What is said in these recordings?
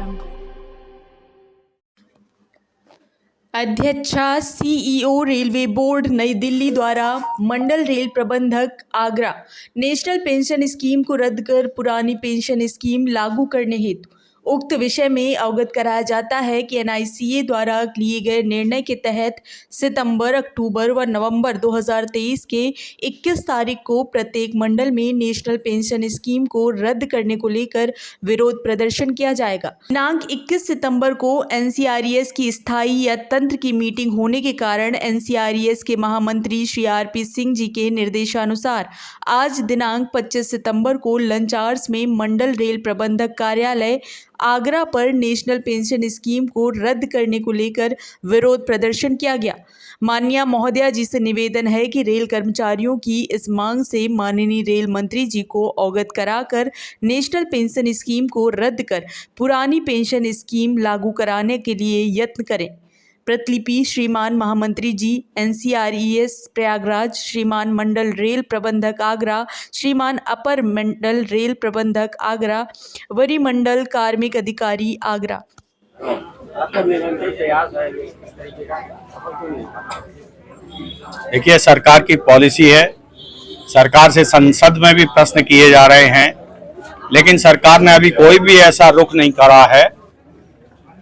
jungle. अध्यक्षा CEO railway board नई दिल्ली द्वारा मंडल रेल प्रबंधक आगरा नेशनल पेंशन स्कीम को रद्द कर पुरानी पेंशन स्कीम लागू करने हेतु उक्त विषय में अवगत कराया जाता है कि एनआईसीए द्वारा लिए गए निर्णय के तहत सितंबर, अक्टूबर व नवंबर 2023 के 21 तारीख को प्रत्येक मंडल में नेशनल पेंशन स्कीम को रद्द करने को लेकर विरोध प्रदर्शन किया जाएगा। दिनांक 21 सितंबर को एनसीआरईएस की स्थायी या तंत्र की मीटिंग होने के कारण एनसीआरईएस के महामंत्री श्री आरपी सिंह जी के निर्देशानुसार आज दिनांक 25 सितंबर को लंच आवर्स में मंडल रेल प्रबंधक कार्यालय आगरा पर नेशनल पेंशन स्कीम को रद्द करने को लेकर विरोध प्रदर्शन किया गया। माननीय महोदया जी से निवेदन है कि रेल कर्मचारियों की इस मांग से माननीय रेल मंत्री जी को अवगत कराकर नेशनल पेंशन स्कीम को रद्द कर पुरानी पेंशन स्कीम लागू कराने के लिए यत्न करें। प्रतिलिपि श्रीमान महामंत्री जी एनसीआरईएस प्रयागराज, श्रीमान मंडल रेल प्रबंधक आगरा, श्रीमान अपर मंडल रेल प्रबंधक आगरा, वरी मंडल कार्मिक अधिकारी आगरा। देखिए, सरकार की पॉलिसी है, सरकार से संसद में भी प्रश्न किए जा रहे हैं, लेकिन सरकार ने अभी कोई भी ऐसा रुख नहीं करा है,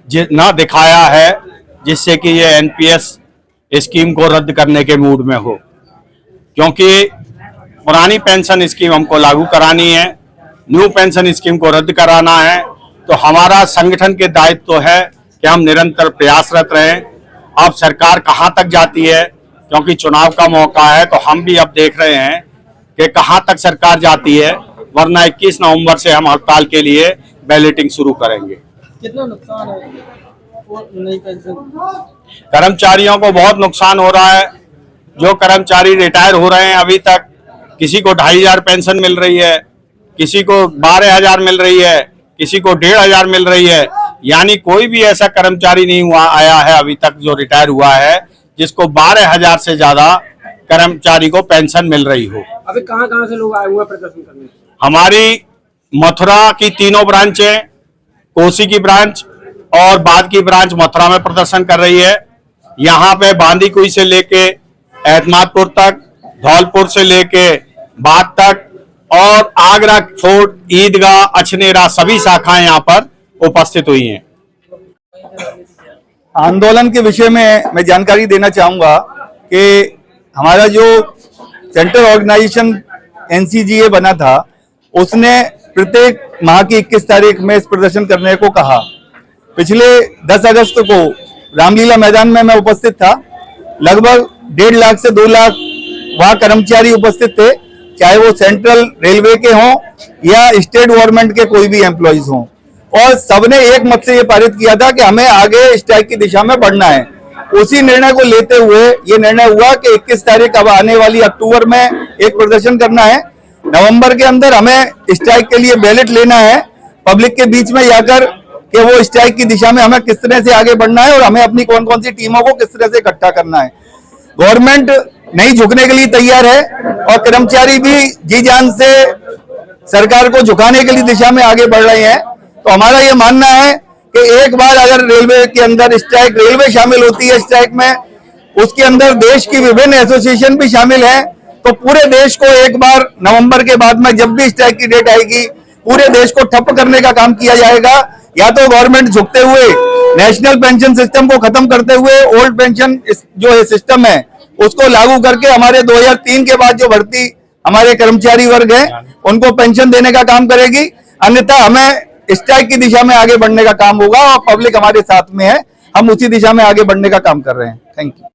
ना दिखाया है जिससे कि ये एनपीएस स्कीम को रद्द करने के मूड में हो। क्योंकि पुरानी पेंशन स्कीम हमको लागू करानी है, न्यू पेंशन स्कीम को रद्द कराना है, तो हमारा संगठन के दायित्व तो है कि हम निरंतर प्रयासरत रहें। अब सरकार कहाँ तक जाती है, क्योंकि चुनाव का मौका है, तो हम भी अब देख रहे हैं कि कहाँ तक सरकार जाती है, वरना 21 नवंबर से हम हड़ताल के लिए बैलेटिंग शुरू करेंगे। कितना नुकसान है नई पेंशन? कर्मचारियों को बहुत नुकसान हो रहा है। जो कर्मचारी रिटायर हो रहे हैं अभी तक, किसी को 2500 पेंशन मिल रही है, किसी को 12000 मिल रही है, किसी को 1500 मिल रही है। यानी कोई भी ऐसा कर्मचारी नहीं आया है अभी तक जो रिटायर हुआ है जिसको 12000 से ज्यादा कर्मचारी को पेंशन मिल रही हो। अभी कहाँ से लोग आए हुए प्रदर्शन करने? हमारी मथुरा की तीनों ब्रांचें, कोसी की ब्रांच और बाद की ब्रांच मथुरा में प्रदर्शन कर रही है। यहाँ पे बांदीकुई से लेके एतमादपुर तक, धौलपुर से लेके बाद तक और आगरा फोर्ट, ईदगाह, अछनेरा सभी शाखाएं यहाँ पर उपस्थित हुई हैं। आंदोलन के विषय में मैं जानकारी देना चाहूंगा कि हमारा जो सेंट्रल ऑर्गेनाइजेशन एनसीजीए बना था, उसने प्रत्येक माह की 21 तारीख में इस प्रदर्शन करने को कहा। पिछले 10 अगस्त को रामलीला मैदान में मैं उपस्थित था। लगभग 1.5 लाख से 2 लाख वहां कर्मचारी उपस्थित थे, चाहे वो सेंट्रल रेलवे के हों या स्टेट गवर्नमेंट के कोई भी एम्प्लॉइज हों, और सबने एक मत से ये पारित किया था कि हमें आगे स्ट्राइक की दिशा में बढ़ना है। उसी निर्णय को लेते हुए ये निर्णय हुआ कि 21 तारीख अब आने वाली अक्टूबर में एक प्रदर्शन करना है, नवंबर के अंदर हमें स्ट्राइक के लिए बैलेट लेना है, पब्लिक के बीच में जाकर कि वो स्ट्राइक की दिशा में हमें किस तरह से आगे बढ़ना है और हमें अपनी कौन कौन सी टीमों को किस तरह से इकट्ठा करना है। गवर्नमेंट नहीं झुकने के लिए तैयार है और कर्मचारी भी जी जान से सरकार को झुकाने के लिए दिशा में आगे बढ़ रहे हैं। तो हमारा ये मानना है कि एक बार अगर रेलवे के अंदर स्ट्राइक, रेलवे शामिल होती है स्ट्राइक में, उसके अंदर देश की विभिन्न एसोसिएशन भी शामिल है, तो पूरे देश को एक बार नवंबर के बाद में जब भी स्ट्राइक की डेट आएगी, पूरे देश को ठप करने का काम किया जाएगा। या तो गवर्नमेंट झुकते हुए नेशनल पेंशन सिस्टम को खत्म करते हुए ओल्ड पेंशन जो सिस्टम है उसको लागू करके हमारे 2003 के बाद जो भर्ती हमारे कर्मचारी वर्ग है उनको पेंशन देने का काम करेगी। अन्यथा हमें स्ट्राइक की दिशा में आगे बढ़ने का काम होगा और पब्लिक हमारे साथ में है, हम उसी दिशा में आगे बढ़ने का काम कर रहे हैं। Thank you.